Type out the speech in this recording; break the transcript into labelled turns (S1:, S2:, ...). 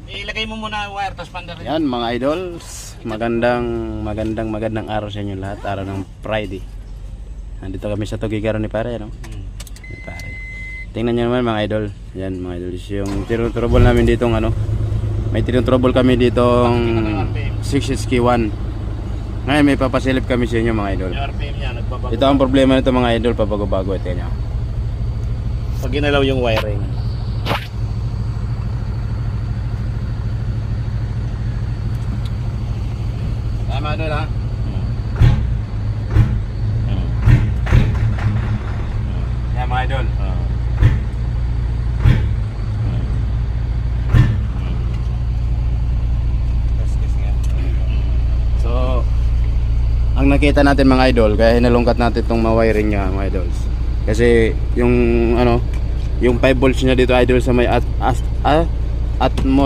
S1: Ilagay mo muna wire tapos panda rin.
S2: Yan mga idols, magandang araw sa inyo lahat, araw ng Friday. Nandito kami sa Tugigaron ni pare, no? Ni pare. Tingnan niyo naman mga idol. Yan mga idol, yung tinutrouble namin dito ano. May tinutrouble kami ditong 6SK1. Ngayon may papasilip kami sa inyo mga idol.
S1: Yung RPM niya nagbabago.
S2: Ito ang problema nito mga idol, pabago-bago ito niya.
S1: Pag ginalaw yung wiring.
S2: Tama idol ha. Yan mga idol. So, ang nakita natin mga idol, kaya hinalungkat natin itong ma-wiring niya mga idols. Kasi yung ano, yung 5 volts niya dito idol sa may atmo